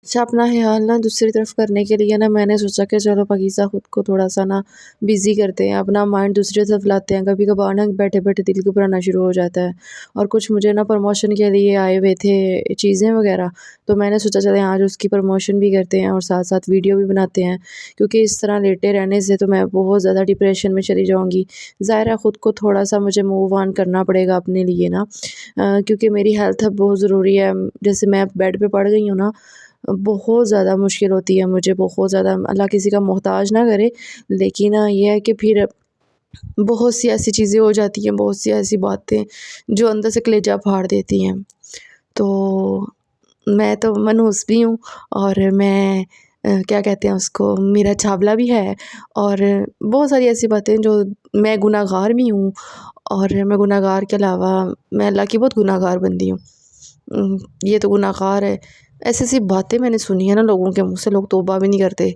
अच्छा, अपना ख़्याल ना दूसरी तरफ करने के लिए ना मैंने सोचा कि चलो पाकीज़ा ख़ुद को थोड़ा-सा ना बिज़ी करते हैं, अपना माइंड दूसरी तरफ लाते हैं। कभी-कभार ना बैठे-बैठे दिल घबराना शुरू हो जाता है और कुछ मुझे ना प्रमोशन के लिए आए हुए थे चीज़ें वग़ैरह, तो मैंने सोचा चलें आज उसकी प्रमोशन भी करते हैं और साथ-साथ वीडियो भी बनाते हैं, क्योंकि इस तरह लेटे रहने से तो मैं बहुत ज़्यादा डिप्रेशन में चली जाऊँगी। ज़ाहिर है ख़ुद को थोड़ा-सा मुझे मूव ऑन करना पड़ेगा अपने लिए ना, क्योंकि मेरी हेल्थ अब बहुत ज़रूरी है। जैसे मैं बेड पे पड़ गई हूँ ना, बहुत ज़्यादा मुश्किल होती है मुझे, बहुत ज़्यादा। अल्लाह किसी का मोहताज ना करे, लेकिन ये है कि फिर बहुत सी ऐसी चीज़ें हो जाती हैं, बहुत सी ऐसी बातें जो अंदर से कलेजा फाड़ देती हैं। तो मैं तो मनहूस भी हूँ और मैं क्या कहते हैं उसको, मेरा छावला भी है और बहुत सारी ऐसी बातें जो मैं गुनहगार भी हूँ और मैं गुनहगार के अलावा मैं अल्लाह की बहुत गुनहगार बंदी हूँ। ये तो गुनहगार है। ऐसी-ऐसी बातें मैंने सुनी है ना लोगों के मुँह से, लोग तौबा भी नहीं करते।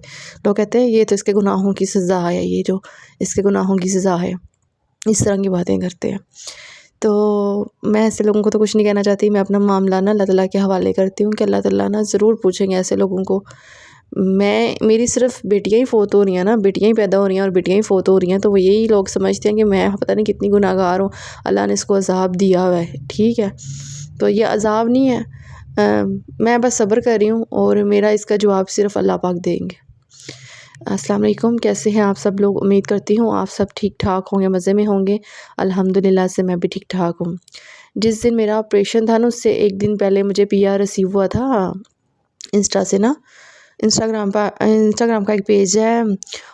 लोग कहते हैं ये तो इसके गुनाहों की सज़ा है, ये जो इसके गुनाहों की सज़ा है, इस तरह की बातें करते हैं। तो मैं ऐसे लोगों को तो कुछ नहीं कहना चाहती, मैं अपना मामला ना अल्लाह ताला के हवाले करती हूँ कि अल्लाह ताला ना ज़रूर पूछेंगे ऐसे लोगों को। मेरी सिर्फ़ बेटियाँ ही फ़ौत हो रही हैं ना, बेटियाँ ही पैदा हो रही हैं और बेटियाँ ही फ़ौत हो रही हैं, तो वो यही लोग समझते हैं कि मैं पता नहीं कितनी गुनहगार हूँ, अल्लाह ने इसको अज़ाब दिया हुआ है, ठीक है? तो ये अज़ाब नहीं है, मैं बस सब्र कर रही हूँ और मेरा इसका जवाब सिर्फ़ अल्लाह पाक देंगे। अस्सलाम वालेकुम, कैसे हैं आप सब लोग? उम्मीद करती हूँ आप सब ठीक-ठाक होंगे, मज़े में होंगे। अल्हम्दुलिल्लाह से मैं भी ठीक-ठाक हूँ। जिस दिन मेरा ऑपरेशन था ना, उससे 1 दिन पहले मुझे पीआर रिसीव हुआ था इंस्टा से ना। इंस्टाग्राम का एक पेज है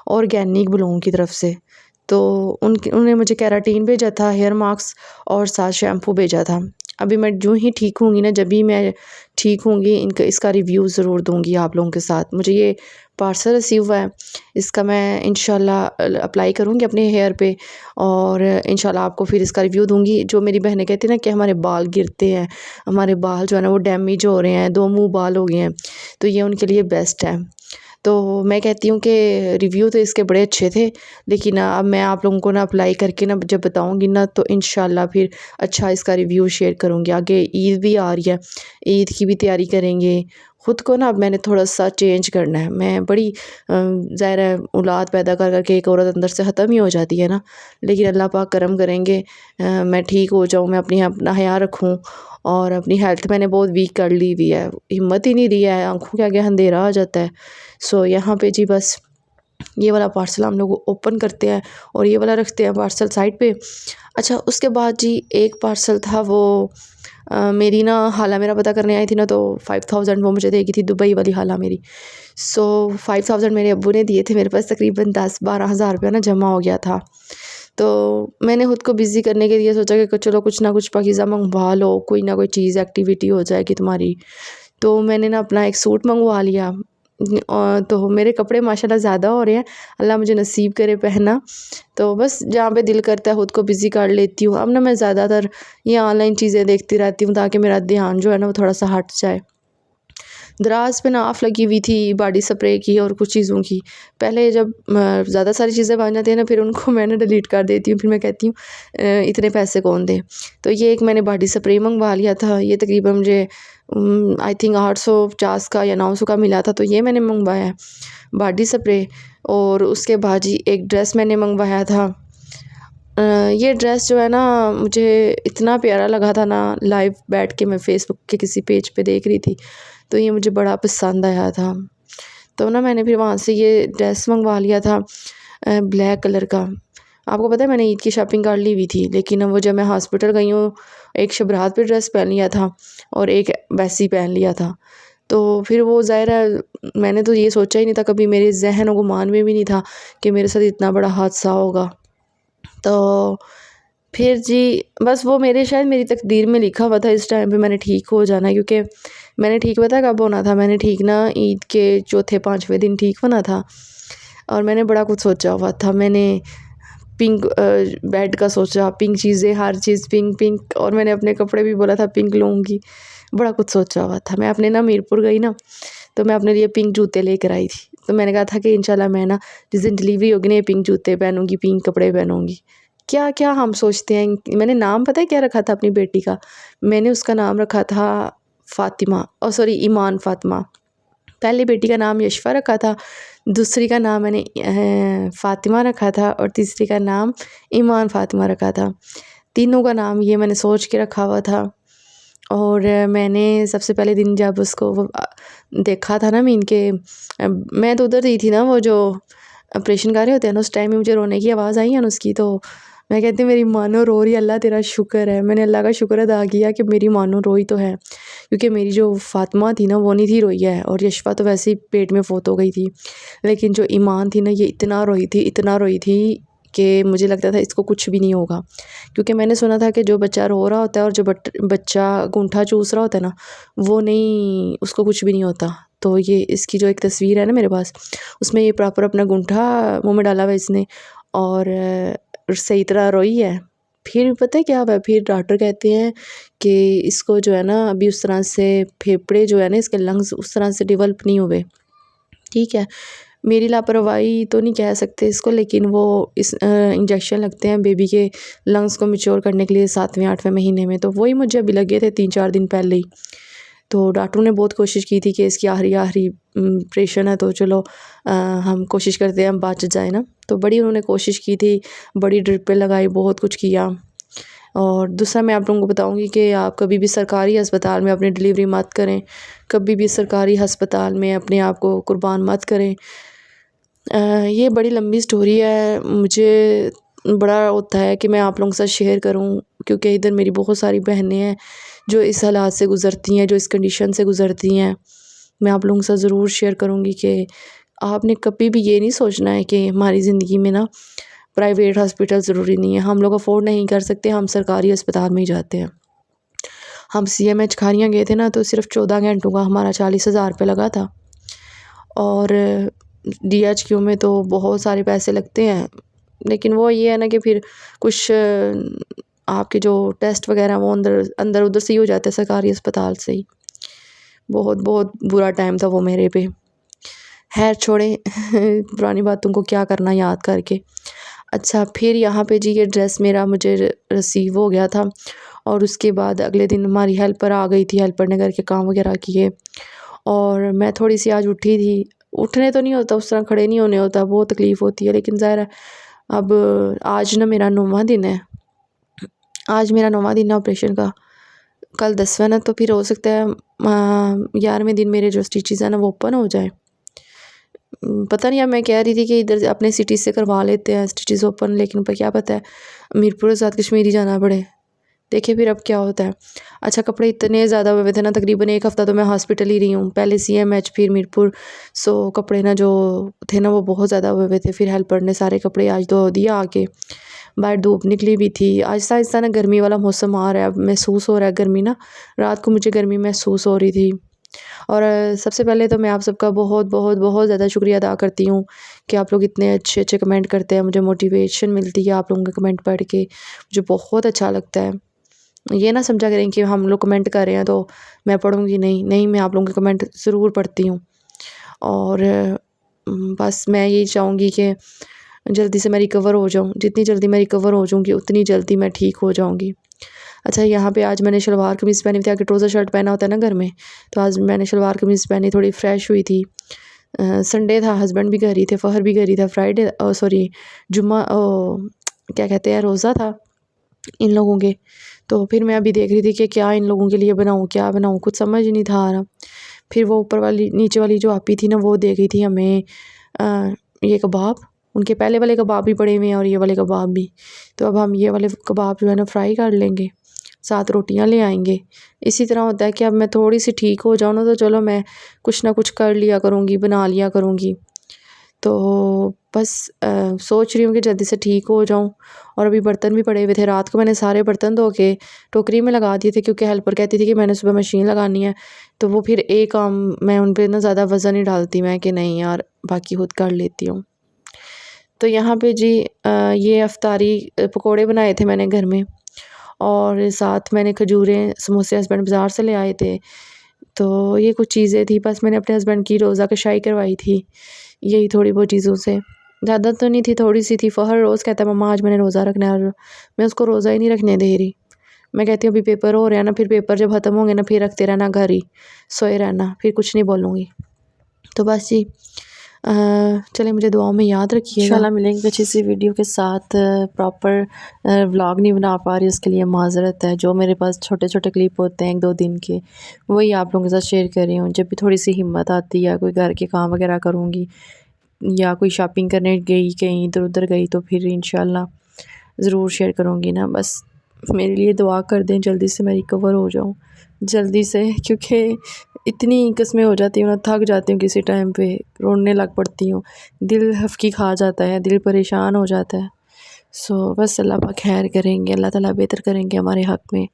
ऑर्गेनिक ब्लूम की तरफ से, तो उन्होंने मुझे केराटिन भेजा था, हेयर मास्क और साथ शैम्पू भेजा था। अभी मैं यूँ ही ठीक होंगी ना, जब भी मैं ठीक होंगी इसका रिव्यू ज़रूर दूँगी आप लोगों के साथ। मुझे ये पार्सल रिसीव हुआ है, इसका मैं इंशाल्लाह अप्लाई करूँगी अपने हेयर पे और इंशाल्लाह आपको फिर इसका रिव्यू दूँगी। जो मेरी बहनें कहती हैं ना कि हमारे बाल गिरते हैं, हमारे बाल जो है ना वो डैमेज हो रहे हैं, 2 मुँह बाल हो गए हैं, तो ये उनके लिए बेस्ट है। तो मैं कहती हूँ कि रिव्यू तो इसके बड़े अच्छे थे, लेकिन अब मैं आप लोगों को ना अप्लाई करके ना जब बताऊँगी ना, तो इंशाल्लाह फिर अच्छा इसका रिव्यू शेयर करूँगी। आगे ईद भी आ रही है, ईद की भी तैयारी करेंगे। ख़ुद को ना अब मैंने थोड़ा-सा चेंज करना है। मैं बड़ी ज़ाहिर है औलाद पैदा कर के एक औरत अंदर से ख़त्म ही हो जाती है ना, लेकिन अल्लाह पाक करम करेंगे, मैं ठीक हो जाऊँ, मैं अपना हया रखूँ और अपनी हेल्थ मैंने बहुत वीक कर ली हुई है, हिम्मत ही नहीं रही है, आँखों के आगे अंधेरा आ जाता है। सो यहाँ पे जी बस ये वाला पार्सल हम लोग ओपन करते हैं और ये वाला रखते हैं पार्सल साइड पे। अच्छा, उसके बाद जी एक पार्सल था, वो मेरी ना ख़ाला मेरा पता करने आई थी ना, तो 5000 वो मुझे देगी थी, दुबई वाली ख़ाला मेरी। सो 5000 मेरे अब्बू ने दिए थे, मेरे पास तकरीबन 10-12 हज़ार रुपया ना जमा हो गया था। तो मैंने ख़ुद को बिज़ी करने के लिए सोचा कि चलो कुछ ना कुछ पाकीज़ा मंगवा लो, कोई ना कोई चीज़ एक्टिविटी हो जाएगी तुम्हारी। तो मैंने ना अपना एक सूट मंगवा लिया, तो मेरे कपड़े माशाल्लाह ज़्यादा हो रहे हैं, अल्लाह मुझे नसीब करे पहनना। तो बस जहाँ पे दिल करता है ख़ुद को बिज़ी कर लेती हूँ। अब ना मैं ज़्यादातर ये ऑनलाइन चीज़ें देखती रहती हूँ ताकि मेरा ध्यान जो है ना वो थोड़ा-सा हट जाए। दराज़ पे नाफ लगी हुई थी बॉडी स्प्रे की और कुछ चीज़ों की। पहले जब ज़्यादा सारी चीज़ें बन जाती हैं ना, फिर उनको मैंने डिलीट कर देती हूँ, फिर मैं कहती हूँ इतने पैसे कौन दे। तो ये एक मैंने बॉडी स्प्रे मंगवा लिया था, ये तकरीबन मुझे आई थिंक 850 का या 900 का मिला था, तो ये मैंने मंगवाया है बॉडी स्प्रे। और उसके बाद जी एक ड्रेस मैंने मंगवाया था। ये ड्रेस जो है ना मुझे इतना प्यारा लगा था ना, लाइव बैठ के मैं फ़ेसबुक के किसी पेज पे देख रही थी, तो ये मुझे बड़ा पसंद आया था। तो ना मैंने फिर वहाँ से ये ड्रेस मंगवा लिया था ब्लैक कलर का। आपको पता है मैंने ईद की शॉपिंग कर ली हुई थी, लेकिन वो जब मैं हॉस्पिटल गई हूँ, एक शबरात पे ड्रेस पहन लिया था और एक वैसे ही पहन लिया था। तो फिर वो ज़ाहिर है मैंने तो ये सोचा ही नहीं था, कभी मेरे ज़हन और गुमान में भी नहीं था कि मेरे साथ इतना बड़ा हादसा होगा। तो फिर जी बस वो शायद मेरी तकदीर में लिखा हुआ था, इस टाइम पे मैंने ठीक हो जाना है, क्योंकि मैंने ठीक पता है कब होना था, मैंने ठीक ना ईद के चौथे 5वें दिन ठीक होना था। और मैंने बड़ा कुछ सोचा हुआ था, मैंने पिंक बेड का सोचा, पिंक चीज़ें, हर चीज़ पिंक पिंक, और मैंने अपने कपड़े भी बोला था पिंक लूँगी, बड़ा कुछ सोचा हुआ था। मैं अपने ना मीरपुर गई ना, तो मैं अपने लिए पिंक जूते लेकर आई थी, तो मैंने कहा था कि इंशाल्लाह मैं ना जिस दिन डिलीवरी होगी ना, ये पिंक जूते पहनूँगी, पिंक कपड़े पहनूँगी। क्या-क्या हम सोचते हैं। मैंने नाम पता है क्या रखा था अपनी बेटी का? मैंने उसका नाम रखा था फ़ातिमा, सॉरी ईमान फ़ातिमा। पहली बेटी का नाम यशफ़ा रखा था, दूसरी का नाम मैंने फ़ातिमा रखा था और तीसरी का नाम ईमान फ़ातिमा रखा था। तीनों का नाम ये मैंने सोच के रखा हुआ था। और मैंने सबसे पहले दिन जब उसको देखा था ना मीन के, मैं तो उधर ही थी ना, वो जो ऑपरेशन कर रहे होते हैं ना, उस टाइम में मुझे रोने की आवाज़ आई है ना उसकी, तो मैं कहती हूँ मेरी मानो रो रही है, अल्लाह तेरा शुक्र है। मैंने अल्लाह का शुक्र अदा किया कि मेरी मानो रोई तो है, क्योंकि मेरी जो फ़ातिमा थी ना वो नहीं थी रोई है, और यशफ़ा तो वैसे ही पेट में फ़ौत हो गई थी। लेकिन जो ईमान थी ना, ये इतना रोई थी कि मुझे लगता था इसको कुछ भी नहीं होगा, क्योंकि मैंने सुना था कि जो बच्चा रो रहा होता है और जो बच्चा गूंठा चूस रहा होता है ना, वो नहीं, उसको कुछ भी नहीं होता। तो ये इसकी जो एक तस्वीर है ना मेरे पास, उसमें ये प्रॉपर अपना गूंठा मुँह में डाला हुआ इसने, और सही तरह रोई है। फिर पता है क्या हुआ, फिर डॉक्टर कहते हैं कि इसको जो है ना अभी उस तरह से फेफड़े जो है ना इसके लंग्स उस तरह से डेवलप नहीं हुए, ठीक है। मेरी लापरवाही तो नहीं कह सकते इसको, लेकिन वो इस इंजेक्शन लगते हैं बेबी के लंग्स को मैच्योर करने के लिए 7वें-8वें महीने में, तो वही मुझे अभी लगे थे 3-4 दिन पहले ही। तो डॉक्टरों ने बहुत कोशिश की थी कि इसकी आखिरी ऑपरेशन है, तो चलो हम कोशिश करते हैं हम बच जाए ना। तो बड़ी उन्होंने कोशिश की थी, बड़ी ड्रिपें लगाई, बहुत कुछ किया। और दूसरा मैं आप लोगों को बताऊंगी कि आप कभी भी सरकारी अस्पताल में अपनी डिलीवरी मत करें, कभी भी सरकारी अस्पताल में अपने आप को कुर्बान मत करें। ये बड़ी लंबी स्टोरी है, मुझे बड़ा होता है कि मैं आप लोगों के साथ शेयर करूं, क्योंकि इधर मेरी बहुत सारी बहनें हैं जो इस हालात से गुज़रती हैं, जो इस कंडीशन से गुज़रती हैं। मैं आप लोगों के साथ ज़रूर शेयर करूंगी कि आपने कभी भी ये नहीं सोचना है कि हमारी ज़िंदगी में ना प्राइवेट हॉस्पिटल ज़रूरी नहीं है। हम लोग अफोर्ड नहीं कर सकते, हम सरकारी अस्पताल में ही जाते हैं। हम CMH खारियाँ गए थे ना, तो सिर्फ 14 घंटों का हमारा 40,000 रुपये लगा था, और DHQ में तो बहुत सारे पैसे लगते हैं। लेकिन वो ये है ना कि फिर कुछ आपके जो टेस्ट वगैरह वो अंदर अंदर उधर से ही हो जाते हैं, सरकारी अस्पताल से ही। बहुत बहुत बुरा टाइम था वो मेरे पे। खैर छोड़ें पुरानी बातों को क्या करना याद करके। अच्छा, फिर यहाँ पे जी ये ड्रेस मेरा मुझे रिसीव हो गया था, और उसके बाद अगले दिन हमारी हेल्पर आ गई थी, हेल्पर ने घर के काम वगैरह किए, और मैं थोड़ी सी आज उठी थी। उठने तो नहीं होता, उस तरह खड़े नहीं होने होता, बहुत तकलीफ़ होती है, लेकिन ज़ाहिर है अब आज ना मेरा 9वां दिन है, आज मेरा 9वां दिन है ऑपरेशन का, कल 10वां है, तो फिर हो सकता है 11वें दिन मेरे जो स्टिचेज़ हैं ना वो ओपन हो जाए। पता नहीं, अब मैं कह रही थी कि इधर अपने सिटी से करवा लेते हैं स्टिचेज़ ओपन, लेकिन पर क्या पता है मीरपुर के साथ कश्मीरी जाना पड़े। देखिए फिर अब क्या होता है। अच्छा, कपड़े इतने ज़्यादा हुए थे ना, तकरीबन 1 हफ़्ता तो मैं हॉस्पिटल ही रही हूँ, पहले CMH फिर मीरपुर। सो कपड़े ना जो थे ना वो बहुत ज़्यादा हुए थे। फिर हेल्पर ने सारे कपड़े आज धो दिया आके, बाहर धूप निकली भी थी। आहिस्ता आहिस्ता ना गर्मी वाला मौसम आ रहा है, अब महसूस हो रहा है गर्मी ना, रात को मुझे गर्मी महसूस हो रही थी। और सबसे पहले तो मैं आप सबका बहुत बहुत बहुत ज़्यादा शुक्रिया अदा करती हूँ कि आप लोग इतने अच्छे अच्छे कमेंट करते हैं, मुझे मोटिवेशन मिलती है आप लोगों के कमेंट पढ़ के, मुझे बहुत अच्छा लगता है। ये ना समझा करें कि हम लोग कमेंट कर रहे हैं तो मैं पढ़ूँगी नहीं, नहीं, मैं आप लोगों के कमेंट ज़रूर पढ़ती हूँ। और बस मैं यही चाहूँगी कि जल्दी से मैं रिकवर हो जाऊँ, जितनी जल्दी मैं रिकवर हो जाऊँगी उतनी जल्दी मैं ठीक हो जाऊँगी। अच्छा, यहाँ पे आज मैंने शलवार कमीज़ पहनी थी, आगे ट्राउज़र शर्ट पहना होता है ना घर में, तो आज मैंने शलवार कमीज़ पहनी, थोड़ी फ्रेश हुई थी। संडे था, हस्बैंड भी घर ही थे, फ़हर भी घर ही था, फ्राइडे सॉरी जुम्मा क्या कहते हैं, रोज़ा था इन लोगों के। तो फिर मैं अभी देख रही थी कि क्या इन लोगों के लिए बनाऊँ, क्या बनाऊँ, कुछ समझ ही नहीं था आ रहा। फिर वो ऊपर वाली नीचे वाली जो आपी थी ना वो दे गई थी हमें ये कबाब, उनके पहले वाले कबाब भी पड़े हुए हैं और ये वाले कबाब भी। तो अब हम ये वाले कबाब जो है ना फ्राई कर लेंगे, साथ रोटियां ले आएंगे। इसी तरह होता है कि अब मैं थोड़ी सी ठीक हो जाऊँ ना, तो चलो मैं कुछ ना कुछ कर लिया करूँगी, बना लिया करूँगी। तो बस सोच रही हूँ कि जल्दी से ठीक हो जाऊँ। और अभी बर्तन भी पड़े हुए थे, रात को मैंने सारे बर्तन धो के टोकरी में लगा दिए थे, क्योंकि हेल्पर कहती थी कि मैंने सुबह मशीन लगानी है। तो वो फिर एक काम मैं उन पे ना ज़्यादा वज़न नहीं डालती मैं, कि नहीं यार बाकी खुद कर लेती हूँ। तो यहाँ पे जी ये अफ्तारी पकोड़े बनाए थे मैंने घर में, और साथ मैंने खजूरें समोसे हस्बैंड बाज़ार से ले आए थे। तो ये कुछ चीज़ें थी, बस मैंने अपने हस्बैंड की रोज़ा कशाई करवाई थी, यही थोड़ी बहुत चीज़ों से, ज़्यादा तो नहीं थी, थोड़ी सी थी। फ़हर रोज़ कहता है मम्मा आज मैंने रोज़ा रखना है, और मैं उसको रोज़ा ही नहीं रखने दे रही। मैं कहती हूँ अभी पेपर हो रहे हैं ना, फिर पेपर जब ख़त्म होंगे ना फिर रखते रहना घर ही, सोए रहना, फिर कुछ नहीं बोलूँगी। तो बस जी चलिए मुझे दुआओं में याद रखिएगा। इंशाल्लाह मिलेंगे अच्छी सी वीडियो के साथ। प्रॉपर व्लॉग नहीं बना पा रही, उसके लिए माज़रत है। जो मेरे पास छोटे छोटे क्लिप होते हैं 1-2 दिन के, वही आप लोगों के साथ शेयर कर रही हूँ। जब भी थोड़ी सी हिम्मत आती है, कोई घर के काम वगैरह करूँगी या कोई शॉपिंग करने गई कहीं इधर उधर गई, तो फिर इंशाल्लाह ज़रूर शेयर करूँगी ना। बस मेरे लिए दुआ कर दें, जल्दी से मैं रिकवर हो जाऊँ जल्दी से, क्योंकि इतनी कस्में हो जाती हूँ ना, थक जाती हूँ किसी टाइम पे, रोने लग पड़ती हूँ, दिल हफ़की खा जाता है, दिल परेशान हो जाता है। सो बस अल्लाह पाक खैर करेंगे, अल्लाह ताला बेहतर करेंगे हमारे हक़ में।